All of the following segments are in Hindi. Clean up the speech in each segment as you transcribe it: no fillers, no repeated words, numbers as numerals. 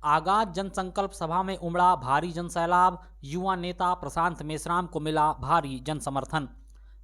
आगाज जनसंकल्प सभा में उमड़ा भारी जनसैलाब। युवा नेता प्रशांत मेश्राम को मिला भारी जन समर्थन।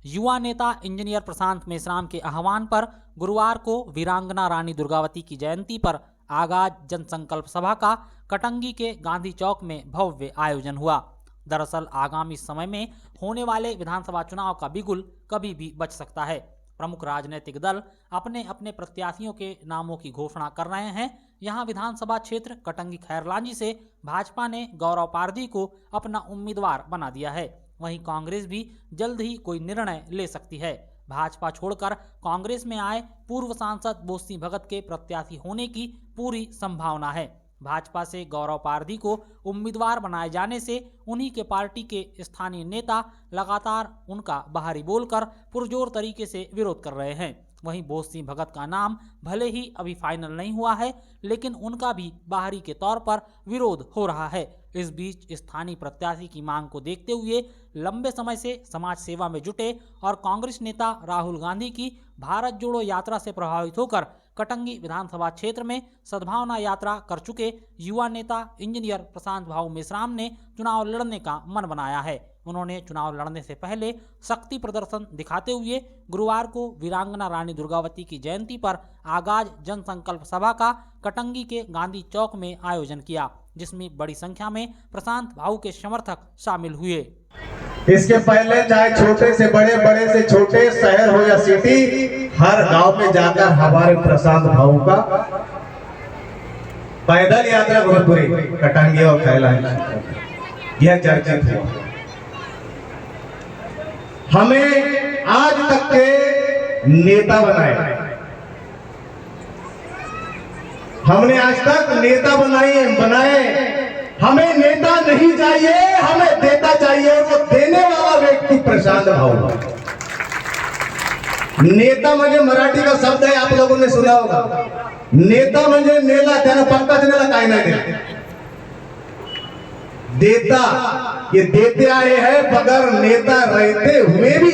युवा नेता इंजीनियर प्रशांत मेश्राम के आह्वान पर गुरुवार को वीरांगना रानी दुर्गावती की जयंती पर आगाज जनसंकल्प सभा का कटंगी के गांधी चौक में भव्य आयोजन हुआ। दरअसल आगामी समय में होने वाले विधानसभा चुनाव का बिगुल कभी भी बच सकता है। प्रमुख राजनीतिक दल अपने अपने प्रत्याशियों के नामों की घोषणा कर रहे हैं। यहां विधानसभा क्षेत्र कटंगी खैरलांजी से भाजपा ने गौरव पारधी को अपना उम्मीदवार बना दिया है। वहीं कांग्रेस भी जल्द ही कोई निर्णय ले सकती है। भाजपा छोड़कर कांग्रेस में आए पूर्व सांसद बोस सिंह भगत के प्रत्याशी होने की पूरी संभावना है। भाजपा से गौरव पारधी को उम्मीदवार बनाए जाने से उन्हीं के पार्टी के स्थानीय नेता लगातार उनका बाहरी बोलकर पुरजोर तरीके से विरोध कर रहे हैं। वहीं बोस सिंह भगत का नाम भले ही अभी फाइनल नहीं हुआ है, लेकिन उनका भी बाहरी के तौर पर विरोध हो रहा है। इस बीच स्थानीय प्रत्याशी की मांग को देखते हुए लंबे समय से समाज सेवा में जुटे और कांग्रेस नेता राहुल गांधी की भारत जोड़ो यात्रा से प्रभावित होकर कटंगी विधानसभा क्षेत्र में सद्भावना यात्रा कर चुके युवा नेता इंजीनियर प्रशांत भाऊ मेश्राम ने चुनाव लड़ने का मन बनाया है। उन्होंने चुनाव लड़ने से पहले शक्ति प्रदर्शन दिखाते हुए गुरुवार को वीरांगना रानी दुर्गावती की जयंती पर आगाज जनसंकल्प सभा का कटंगी के गांधी चौक में आयोजन किया, जिसमें बड़ी संख्या में प्रशांत भाऊ के समर्थक शामिल हुए। इसके पहले चाहे छोटे से बड़े, बड़े से छोटे शहर हो या सिटी, हर गांव में जाकर हमारे प्रशांत भाऊ का पैदल यात्रा भोजपुरी कटंगी और खैरलांजी यह चर्चित हुआ। हमें आज तक के नेता बनाए, हमने आज तक नेता बनाए। हमें नेता नहीं चाहिए, हमें देता चाहिए, और वो देने वाला व्यक्ति प्रशांत भाऊ। नेता म्हणजे मराठी का शब्द है, आप लोगों ने सुना होगा। नेता म्हणजे नेला, त्यानं पंकज नेला काय नाही देता, ये देते आए हैं। बगैर नेता रहते हुए भी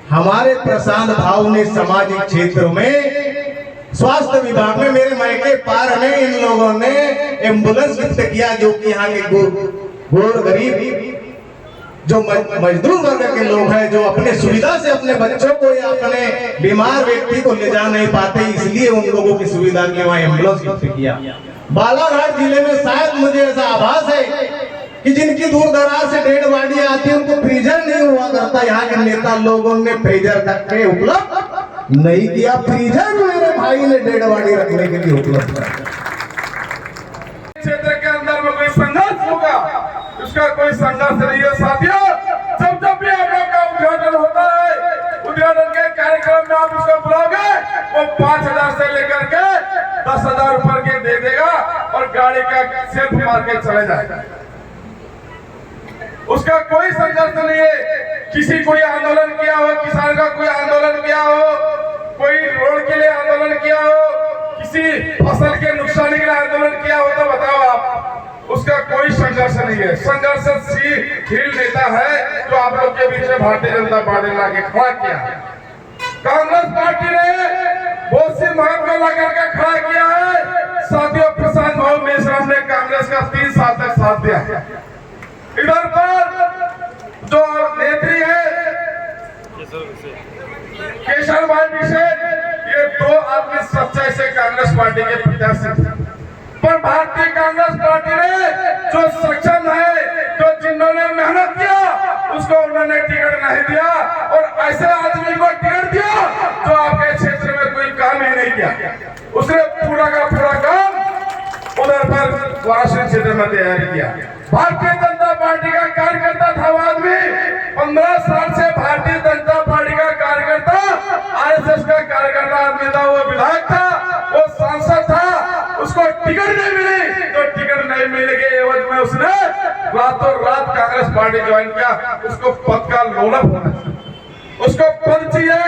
हमारे प्रशांत भाऊ ने सामाजिक क्षेत्रों में, स्वास्थ्य विभाग में, मेरे मायके पार में इन लोगों ने एम्बुलेंस गिफ्ट किया, जो कि यहाँ के गोर गरीब जो मजदूर वर्ग के लोग हैं, जो अपने सुविधा से अपने बच्चों को या अपने बीमार व्यक्ति को ले जा नहीं पाते, इसलिए उन लोगों की सुविधा के वहाँ एम्बुलेंस गिफ्ट किया। बालाघाट जिले में शायद मुझे ऐसा आभास है कि जिनकी दूर दराज से डेड बॉडी आती है, उनको फ्रीजर नहीं हुआ करता। यहाँ के नेता लोगों ने फ्रीजर तक के उपलब्ध नहीं किया। फ्रीजर मेरे भाई ने डेड बॉडी रखने के लिए उपलब्ध किया। क्षेत्र के अंदर में कोई संघर्ष होगा, उसका कोई संघर्ष नहीं है साथियों। जब भी आप लोग का उद्घाटन होता है, उद्घाटन के कार्यक्रम में आप उसको बुलाओगे, वो 5,000 से लेकर के 10,000 रुपए के दे देगा और गाड़ी का सेल्फ मार के चले जाएगा। उसका कोई संघर्ष नहीं है। किसी कोई आंदोलन किया हो, किसान का कोई आंदोलन किया हो, कोई रोड के लिए आंदोलन किया हो, किसी फसल के नुकसान के लिए आंदोलन किया हो, तो बताओ आप, उसका कोई संघर्ष नहीं है। संघर्षशील नेता है जो आप लोग के बीच में भारतीय जनता पार्टी ने लाके खड़ा किया है। कांग्रेस पार्टी ने बोस सिंह भगत को लाकर के खड़ा किया है। साथियों, प्रशांत भाऊ मेश्राम ने कांग्रेस का 3 साल तक साथ दिया। इधर पर जो नेत्री है केशव भाई बिसेन, ये 2 आदमी सच्चाई से कांग्रेस पार्टी के प्रत्याशी थे। पर भारतीय कांग्रेस पार्टी ने जो सक्षम है, जो जिन्होंने मेहनत किया, उसको उन्होंने टिकट नहीं दिया, और ऐसे आदमी को टिकट दिया जो आपके क्षेत्र में कोई काम ही नहीं किया। उसने पूरा का पूरा काम उधर पर वाराणसी क्षेत्र में तैयारी किया। भारतीय जनता पार्टी का कार्यकर्ता था वो आदमी, 15 साल से भारतीय जनता पार्टी का कार्यकर्ता, आरएसएस का कार्यकर्ता आदमी था, वो विधायक था, वो सांसद था। उसको टिकट नहीं मिली, तो टिकट नहीं मिलने के एवज में उसने रातों रात कांग्रेस पार्टी ज्वाइन किया। उसको पद का लोलप होना चाहिए, उसको पद चाहिए,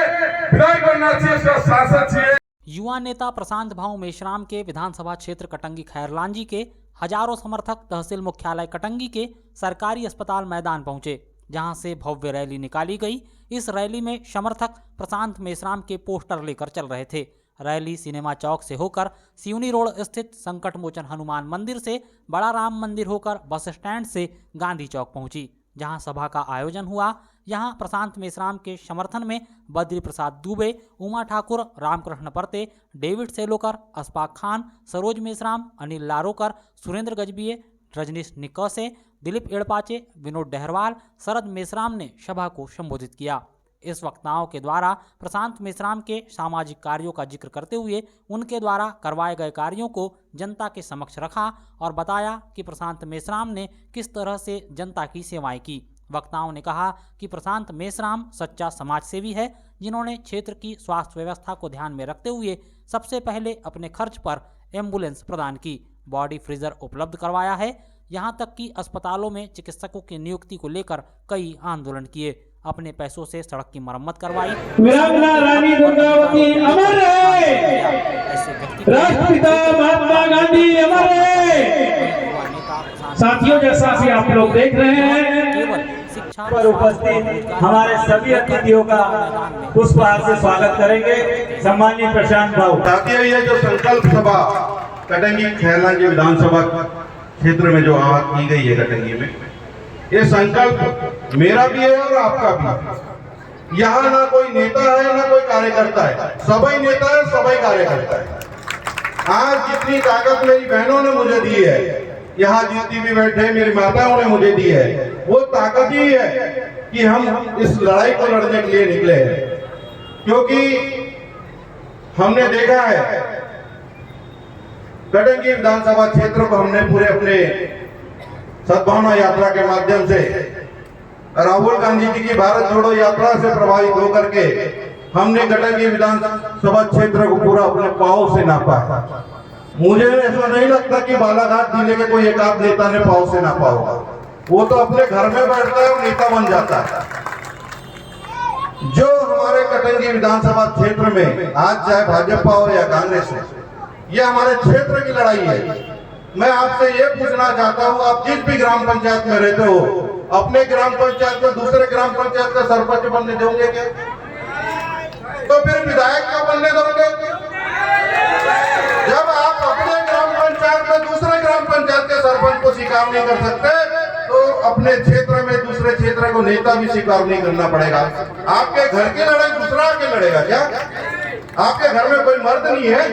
विधायक बनना चाहिए, उसका सांसद चाहिए। युवा नेता प्रशांत भाऊ मेश्राम के विधानसभा क्षेत्र कटंगी खैरलांजी के हजारों समर्थक तहसील मुख्यालय कटंगी के सरकारी अस्पताल मैदान पहुंचे, जहां से भव्य रैली निकाली गई। इस रैली में समर्थक प्रशांत मेश्राम के पोस्टर लेकर चल रहे थे। रैली सिनेमा चौक से होकर सिवनी रोड स्थित संकट मोचन हनुमान मंदिर से बड़ा राम मंदिर होकर बस स्टैंड से गांधी चौक पहुंची, जहां सभा का आयोजन हुआ। यहां प्रशांत मेश्राम के समर्थन में बद्री प्रसाद दुबे, उमा ठाकुर, रामकृष्ण परते, डेविड सेलोकर, अशफाक खान, सरोज मेश्राम, अनिल लारोकर, सुरेंद्र गजबिये, रजनीश निकौसे, दिलीप एड़पाचे, विनोद डहरवाल, शरद मेश्राम ने सभा को संबोधित किया। इस वक्ताओं के द्वारा प्रशांत मेश्राम के सामाजिक कार्यों का जिक्र करते हुए उनके द्वारा करवाए गए कार्यों को जनता के समक्ष रखा और बताया कि प्रशांत मेश्राम ने किस तरह से जनता की सेवाएं की। वक्ताओं ने कहा कि प्रशांत मेश्राम सच्चा समाज सेवी है, जिन्होंने क्षेत्र की स्वास्थ्य व्यवस्था को ध्यान में रखते हुए सबसे पहले अपने खर्च पर एम्बुलेंस प्रदान की, बॉडी फ्रीजर उपलब्ध करवाया है, यहां तक कि अस्पतालों में चिकित्सकों की नियुक्ति को लेकर कई आंदोलन किए, अपने पैसों से सड़क की मरम्मत करवाई। वीरांगना रानी दुर्गावती अमर है, राष्ट्रपिता महात्मा गांधी अमर है। साथियों, जैसा कि आप लोग देख रहे हैं, पर उपस्थित हमारे सभी अतिथियों का पुष्पहार से स्वागत करेंगे सम्माननीय प्रशांत भाऊ। साथियों, ये जो संकल्प सभा कटंगी खैरला की विधानसभा क्षेत्र में जो आवाज की गई है कटंगी में, ये संकल्प मेरा भी है और आपका भी। यहाँ ना कोई नेता है ना कोई कार्यकर्ता है, सभी नेता है सभी कार्यकर्ता है। आज जितनी ताकत मेरी बहनों ने मुझे दी है, यहाँ जितनी भी बैठे मेरी माताओं ने मुझे दी है, वो ताकत ही है कि हम इस लड़ाई को लड़ने के लिए निकले हैं। क्योंकि हमने देखा है कटंगी विधानसभा क्षेत्र को हमने पूरे अपने सद्भावना यात्रा के माध्यम से राहुल गांधी जी की भारत जोड़ो यात्रा से प्रभावित होकर के हमने कटंगी विधानसभा क्षेत्र को पूरा अपने पांव से नापा है। मुझे ऐसा नहीं लगता कि बालाघाट जिले के कोई एकाध नेता ने पांव से नापा होगा, वो तो अपने घर में बैठता है और नेता बन जाता है। जो हमारे कटंगी विधानसभा क्षेत्र में आज चाहे भाजपा हो या कांग्रेस हो, ये हमारे क्षेत्र की लड़ाई है। मैं आपसे ये पूछना चाहता हूँ, आप जिस भी ग्राम पंचायत में रहते हो, अपने ग्राम पंचायत को दूसरे ग्राम पंचायत का सरपंच बनने दोगे क्या? तो फिर विधायक का बनने दोगे? जब आप अपने ग्राम पंचायत में दूसरे ग्राम पंचायत के सरपंच को स्वीकार नहीं कर सकते, तो अपने क्षेत्र में दूसरे क्षेत्र को नेता भी स्वीकार नहीं करना पड़ेगा। आपके घर की लड़ाई दूसरा आके लड़ेगा क्या? आपके घर में कोई मर्द नहीं है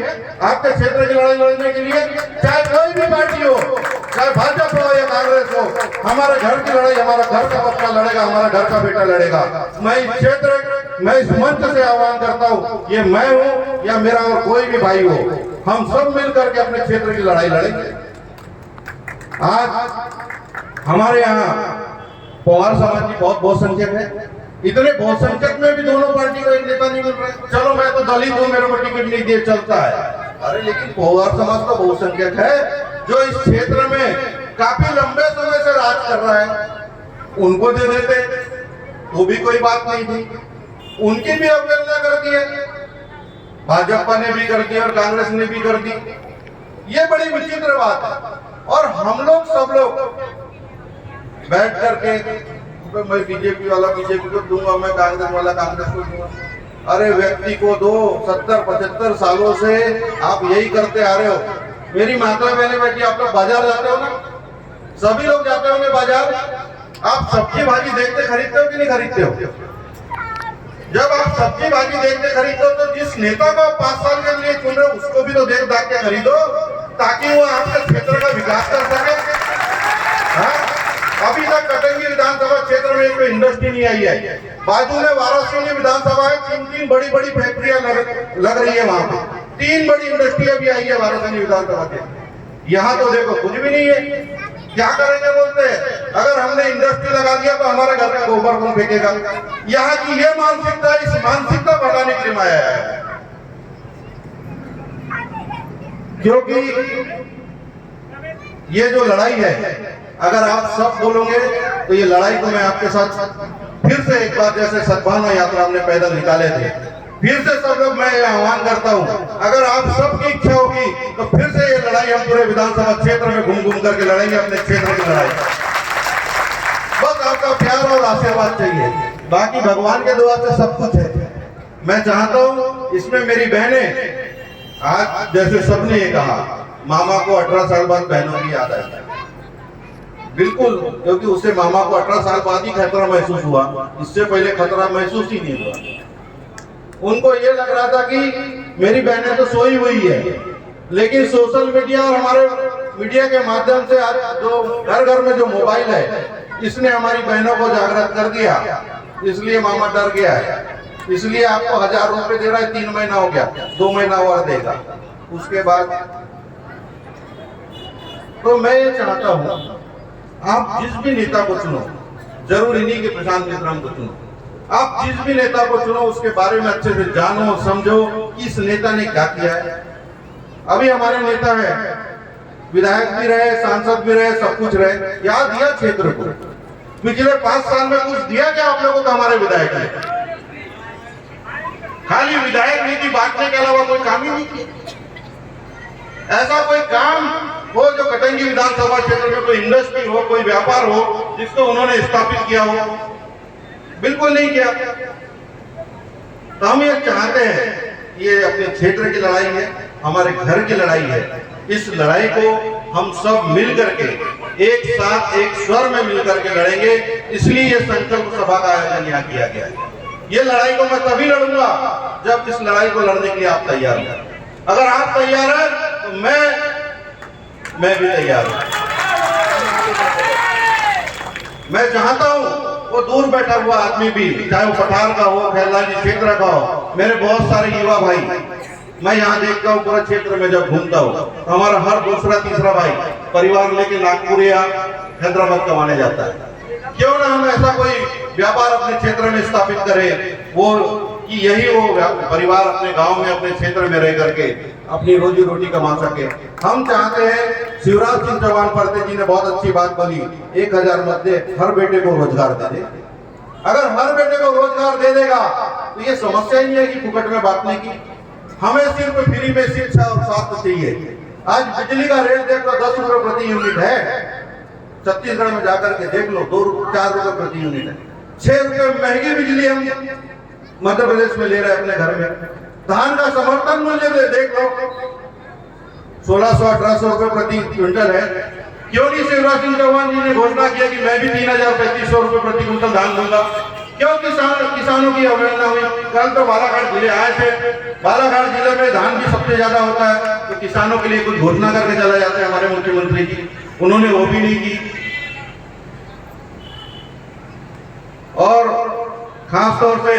आपके क्षेत्र की लड़ाई लड़ने के लिए? चाहे कोई भी पार्टी हो, चाहे भाजपा हो या कांग्रेस हो, हमारे घर की लड़ाई हमारा घर का बच्चा लड़ेगा, हमारा घर का बेटा लड़ेगा। मैं इस मंच से आह्वान करता हूँ, ये मैं हूँ या मेरा और कोई भी भाई हो, हम सब मिलकर के अपने क्षेत्र की लड़ाई लड़ेंगे। आज हमारे यहाँ पवार समाज की बहुत बहुसंख्यक है, इतने बहुसंख्यक में भी दोनों पार्टी को एक नेता नहीं मिल रहा। चलो मैं तो दलित हूँ, मेरे को टिकट नहीं दिए चलता है, अरे लेकिन पवार समाज का बहुसंख्यक है जो इस क्षेत्र में काफी लंबे समय से राज कर रहा है, उनको दे देते तो भी कोई बात नहीं थी। उनकी भी अवहेलना कर दी है, भाजपा ने भी कर दी और कांग्रेस ने भी कर दी। ये बड़ी विचित्र बात है। और हम लोग सब लोग बैठ करके मैं बीजेपी वाला बीजेपी को दूंगा, मैं कांग्रेस वाला कांग्रेस को दूंगा। अरे व्यक्ति को दो, 70-75 सालों से आप यही करते आ रहे हो। मेरी माता बहने बैठी, आप लोग बाजार जाते हो ना, सभी लोग जाते होंगे बाजार। आप सब्जी भाजी देखते खरीदते हो कि नहीं खरीदते हो? जब आप सब्जी भाजी देखते खरीदते हो तो जिस नेता को आप 5 साल के लिए चुन रहे हो उसको भी तो देख दाख के खरीदो, ताकि वो आपके क्षेत्र का विकास कर सके। अभी तक कटंगी विधानसभा क्षेत्र में कोई इंडस्ट्री नहीं आई है। बाजू में वाराणसी विधानसभा है, 3 बड़ी फैक्ट्रियां लग रही है, वहां पे 3 बड़ी इंडस्ट्रियां भी आई है वाराणसी विधानसभा के। यहाँ तो देखो कुछ भी नहीं है। क्या करेंगे बोलते हैं, अगर हमने इंडस्ट्री लगा दिया तो हमारे घर का गोबर कौन फेंकेगा? यहाँ की ये मानसिकता, इस मानसिकता बढ़ाने के लिए मैं आया है। क्योंकि ये जो लड़ाई है, अगर आप सब बोलोगे तो ये लड़ाई को मैं आपके साथ फिर से एक बार, जैसे सद्भावना यात्रा हमने पैदल निकाले थे, फिर से सब लोग मैं आह्वान करता हूं, अगर आप सबकी इच्छा होगी तो फिर से ये लड़ाई हम पूरे विधानसभा क्षेत्र में घूम करके लड़ेंगे, अपने क्षेत्र की लड़ाई। बस आपका प्यार और आशीर्वाद चाहिए, बाकी भगवान के दुआ से सब कुछ है। मैं चाहता हूं इसमें मेरी बहनें आज जैसे सबने ये कहा, मामा को 18 साल बाद बहनों की याद आई। बिल्कुल, क्योंकि उससे मामा को 18 साल बाद ही खतरा महसूस हुआ, इससे पहले खतरा महसूस ही नहीं हुआ। उनको ये लग रहा था कि मेरी बहनें तो सोई हुई है, लेकिन सोशल मीडिया और हमारे मीडिया के माध्यम से आज जो घर घर में जो मोबाइल है, इसने हमारी बहनों को जागृत कर दिया, इसलिए मामा डर गया है। इसलिए आपको 1000 रुपए दे रहा है, 3 महीना हो गया, 2 महीना और देगा उसके बाद। तो मैं ये चाहता हूं, आप जिस भी नेता को चुनो, जरूरी नहीं कि प्रशांत मिश्राम को चुनो, आप जिस भी नेता को चुनो उसके बारे में अच्छे से जानो, समझो कि इस नेता ने क्या किया है। अभी हमारे नेता है, विधायक भी रहे, सांसद भी रहे, सब कुछ रहे, क्या दिया क्षेत्र को? पिछले 5 साल में कुछ दिया क्या आप लोगों को हमारे विधायक ने? खाली विधायक नीति बांटने के अलावा कोई काम ही नहीं किया। ऐसा कोई काम हो जो कटंगी विधानसभा क्षेत्र में कोई इंडस्ट्री हो, कोई व्यापार हो, जिसको उन्होंने स्थापित किया हो? बिल्कुल नहीं किया। तो हम ये चाहते हैं, ये अपने क्षेत्र की लड़ाई है, हमारे घर की लड़ाई है। इस लड़ाई को हम सब मिल करके एक साथ एक स्वर में मिल करके लड़ेंगे, इसलिए ये संकल्प सभा का आयोजन यहाँ किया गया है। ये लड़ाई को मैं तभी लड़ूंगा जब इस लड़ाई को लड़ने के लिए आप तैयार हैं। अगर आप तैयार हैं तो मैं भी तैयार हूं। मैं चाहता हूं वो दूर बैठा हुआ आदमी भी, चाहे वो पठार का हो, खैरलानी क्षेत्र का हो, मेरे बहुत सारे युवा भाई मैं यहाँ देखता हूँ पूरे क्षेत्र में जब घूमता हूँ, हमारा हर दूसरा तीसरा भाई परिवार लेके नागपुर या हैदराबाद कमाने जाता है। क्यों ना हम ऐसा कोई व्यापार अपने क्षेत्र में स्थापित करें, वो कि यही वो परिवार अपने गांव में, अपने क्षेत्र में रह करके अपनी रोजी रोटी कमा सके। हम चाहते हैं, शिवराज सिंह चौहान परते जी ने बहुत अच्छी बात बोली, 1000 मत दे, हर बेटे को रोजगार दे दे। अगर हर बेटे को रोजगार दे देगा तो ये समस्या ही नहीं है कि फुकट में बांटने की। हमें सिर्फ फ्री में शिक्षा और स्वास्थ्य चाहिए। आज बिजली का रेट देख लो, 10 रुपए प्रति यूनिट है। छत्तीसगढ़ में जाकर के देख लो, 4 रुपए प्रति यूनिट है। 6 रुपए महंगी बिजली हम मध्य प्रदेश में ले रहे हैं अपने घर में। धान का समर्थन मूल्य देख लो, 1600-1800 रुपए प्रति क्विंटल है। क्यों नहीं शिवराज सिंह चौहान जी ने घोषणा किया कि मैं भी 3000-3500 रुपए प्रति क्विंटल धान दूंगा? क्यों किसानों की अवहेलना हुई? कल तो बालाघाट जिले आए थे, बालाघाट जिले में धान भी सबसे ज्यादा होता है, तो किसानों के लिए कुछ घोषणा करके चला जाते हैं हमारे मुख्यमंत्री जी, उन्होंने वो भी नहीं की। और खासतौर से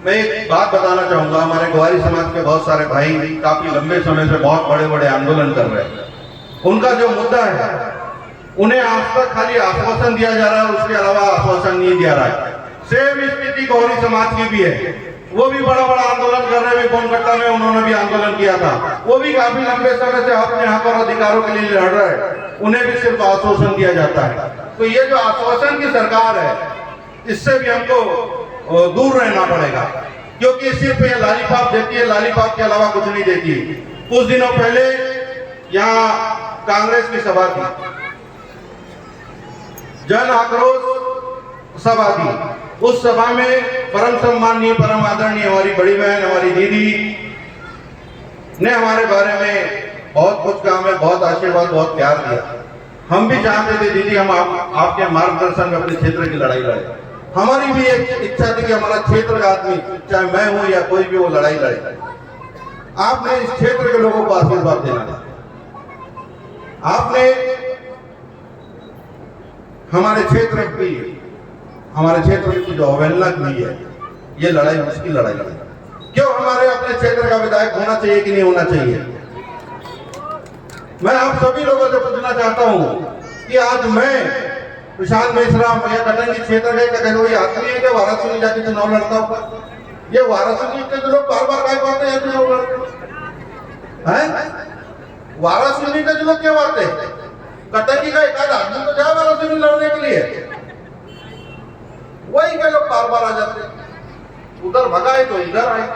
मैं एक बात बताना चाहूंगा, हमारे ग्वारी समाज के बहुत सारे भाई काफी लंबे समय से बहुत बड़े बड़े आंदोलन कर रहे हैं। उनका जो मुद्दा है, उन्हें आज तक खाली आश्वासन दिया जा रहा है, उसके अलावा आश्वासन नहीं दिया रहा है। सेम स्थिति गौरी समाज की भी है, वो भी बड़ा बड़ा आंदोलन कर रहे हैं। बोनकट्टा में उन्होंने भी आंदोलन किया था, वो भी काफी लंबे समय से अपने हक और अधिकारों के लिए लड़ रहे हैं, उन्हें भी सिर्फ आश्वासन दिया जाता है। तो ये जो आश्वासन की सरकार है, इससे भी हमको दूर रहना पड़ेगा, क्योंकि सिर्फ ये लॉलीपॉप देती है, लॉलीपॉप के अलावा कुछ नहीं देती। कुछ दिनों पहले यहाँ कांग्रेस की सभा थी, जन आक्रोश सभा थी। उस सभा में परम सम्माननीय, परम आदरणीय हमारी बड़ी बहन, हमारी दीदी ने हमारे बारे में बहुत कुछ कहा, हमें बहुत आशीर्वाद, बहुत प्यार दिया। हम भी चाहते थे दीदी हम आपके मार्गदर्शन में अपने क्षेत्र की लड़ाई लड़े। हमारी भी एक इच्छा थी कि हमारा क्षेत्र का आदमी, चाहे मैं हूं या कोई भी, वो लड़ाई लड़े। आपने इस क्षेत्र के लोगों को आशीर्वाद देना था, आपने हमारे क्षेत्र की, हमारे क्षेत्र की जो अवहेलना की है, ये लड़ाई उसकी लड़ाई लड़ाई। क्यों हमारे अपने क्षेत्र का विधायक होना चाहिए कि नहीं होना चाहिए? मैं आप सभी लोगों से पूछना चाहता हूं कि आज मैं प्रशांत मेश्राम या कटंगी क्षेत्र का कोई आदमी है कि वाराणसी में जाके चुनाव लड़ता होगा? ये वाराणसी के जो लोग बार बार काय पाते हैं चुनाव लड़ते, वाराणसी के जो लोग क्यों आते हैं? कटंगी का एक आध आदमी तो जाए वाराणसी में लड़ने के लिए, वही के लोग बार बार आ जाते हैं। उधर भगाए तो इधर आए,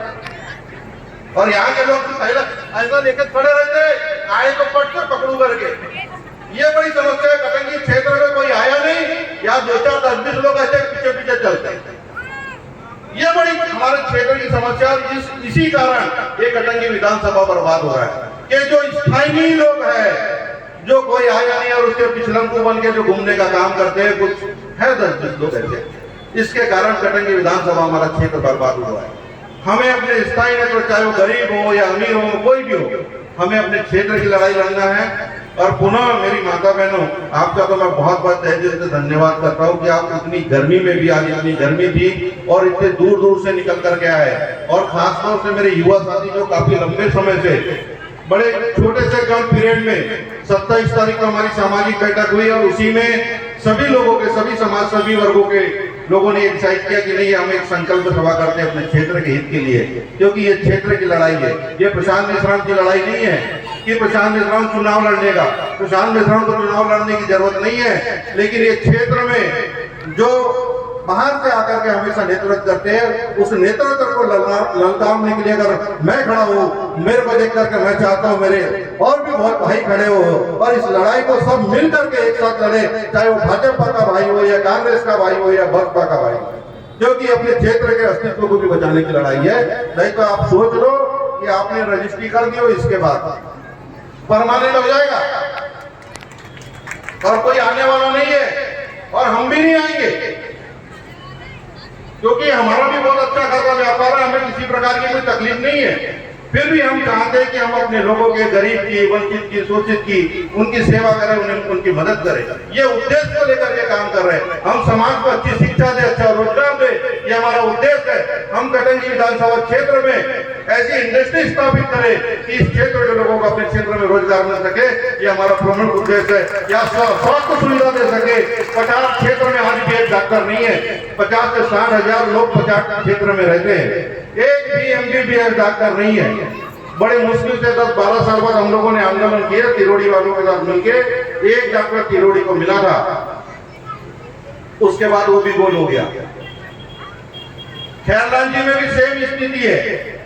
और यहाँ के लोग पहले ऐसा लेकर खड़े रहते, आए तो पटकर पकड़ू करके। ये बड़ी समस्या है, कटंगी क्षेत्र में कोई आया नहीं, या 2-4-10-20 लोग ऐसे पीछे पीछे चलते हैं। ये बड़ी हमारे क्षेत्र की समस्या इसी कारण ये कटंगी विधानसभा बर्बाद हो रहा है कि जो स्थानीय लोग हैं, जो कोई आया नहीं और उसके पिछलंकु बन के जो घूमने का काम करते हैं, कुछ है 10-20 लोग ऐसे, इसके कारण कटंगी विधानसभा हमारा क्षेत्र बर्बाद हुआ है। हमें अपने स्थायी नेतृत्व, चाहे वो गरीब हो या अमीर हो, कोई भी हो, हमें अपने क्षेत्र की लड़ाई लड़ना है। और पुनः मेरी माता बहनों, आपका तो मैं बहुत बहुत तहे दिल से धन्यवाद करता हूँ कि आप इतनी गर्मी में भी, आज इतनी गर्मी थी और इतने दूर दूर से निकल करके आए, और खासतौर से मेरे युवा साथी जो काफी लंबे समय से, बड़े छोटे से कम पीरियड में 27 तारीख को हमारी सामाजिक बैठक हुई और उसी में सभी लोगों के, सभी समाज, सभी वर्गों के लोगों ने डिसाइड किया कि नहीं, हम एक संकल्प सभा करते हैं अपने क्षेत्र के हित के लिए, क्योंकि ये क्षेत्र की लड़ाई है। ये प्रशांत मेश्राम की लड़ाई नहीं है कि प्रशांत मेश्राम चुनाव लड़ने का, प्रशांत मेश्राम को चुनाव लड़ने की जरूरत नहीं है, लेकिन ये क्षेत्र में जो बाहर से आकर के हमेशा नेतृत्व करते हैं, उस नेतृत्व को ललकारने के लिए अगर मैं खड़ा हूँ, मेरे को देख करके मैं चाहता हूँ मेरे और भी बहुत भाई खड़े हो और इस लड़ाई को सब मिल करके एक साथ लड़े, चाहे वो भाजपा का भाई हो या कांग्रेस का भाई हो या बसपा का भाई हो, क्योंकि अपने क्षेत्र के अस्तित्व को भी बचाने की लड़ाई है। नहीं तो आप सोच लो कि आपने रजिस्ट्री कर दी हो, इसके बाद परमानेंट हो जाएगा और कोई आने वाला नहीं है और हम भी नहीं आएंगे, क्योंकि हमारा भी बहुत अच्छा खासा व्यापार है, हमें किसी प्रकार की कोई तकलीफ नहीं है। फिर भी हम चाहते हैं कि हम अपने लोगों के, गरीब की, वंचित की, शोषित की, उनकी सेवा करें, उनकी मदद करें। ये उद्देश्य को लेकर के काम कर रहे हैं। हम समाज को अच्छी शिक्षा दे, अच्छा रोजगार दे, ये हमारा उद्देश्य है। हम कटंगी विधानसभा क्षेत्र में ऐसी इंडस्ट्री स्थापित करें कि इस क्षेत्र के लोगों को अपने क्षेत्र में रोजगार मिल सके, ये हमारा प्रमुख उद्देश्य है। या स्वास्थ्य सुविधा दे सके। 50 क्षेत्र में आज भी एक डॉक्टर नहीं है, 50 से 60 हजार लोग 50 क्षेत्र में रहते हैं, एक भी MBBS डॉक्टर नहीं है। बड़े मुश्किल से 10-12 साल बाद हम लोगों ने आंदोलन किया, तिरोड़ी वालों के साथ मिलकर एक डॉक्टर तिरोड़ी को मिला था, उसके बाद वो भी गोल हो गया। खैरलाल जी में भी सेम स्थिति है।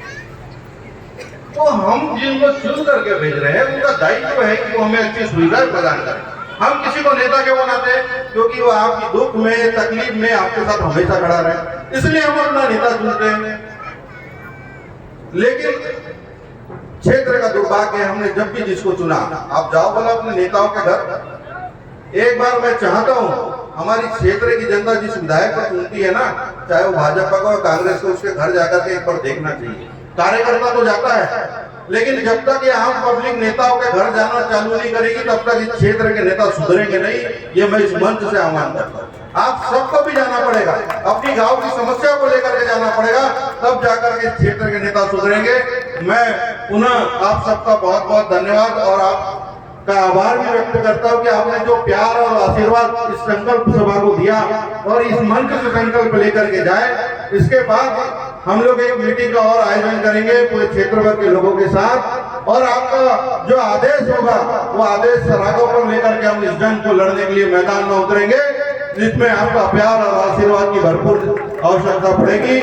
तो हम जिनको चुन करके भेज रहे हैं, उनका दायित्व है कि वो हमें अच्छी सुविधाएं प्रदान करें। हम किसी को नेता क्यों बनाते हैं? क्योंकि वो आपकी दुख में, तकलीफ में आपके साथ हमेशा खड़ा रहे, इसलिए हम अपना नेता चुनते हैं। लेकिन क्षेत्र का दुर्भाग्य है, हमने जब भी जिसको चुना, आप जाओ बोला अपने नेताओं के घर, एक बार मैं चाहता हूं हमारी क्षेत्र की जनता जिस विधायक को चुनती है ना, चाहे वो भाजपा को, कांग्रेस को, उसके घर जाकर के एक बार देखना चाहिए। कार्यकर्ता तो जाता है, लेकिन जब तक ये आम पब्लिक नेताओं के घर जाना चालू नहीं करेगी, तब तक इस क्षेत्र के नेता सुधरेंगे नहीं। ये मैं इस मंच से आह्वान करता हूँ। आप सबको भी जाना पड़ेगा, अपनी गांव की समस्या को लेकर के जाना पड़ेगा, तब जाकर के क्षेत्र के नेता सुधरेंगे। मैं पुनः आप सबका बहुत बहुत धन्यवाद और आपका आभार भी व्यक्त करता हूं कि आपने जो प्यार और आशीर्वाद इस संकल्प सभा को दिया और इस मंच से संकल्प लेकर के जाए। इसके बाद हम लोग एक मीटिंग का और आयोजन करेंगे पूरे क्षेत्र भर के लोगों के साथ, और आपका जो आदेश होगा वो आदेश सराखों पर लेकर के हम इस जंग को लड़ने के लिए मैदान में उतरेंगे, जिसमें आपका प्यार और आशीर्वाद की भरपूर आवश्यकता पड़ेगी।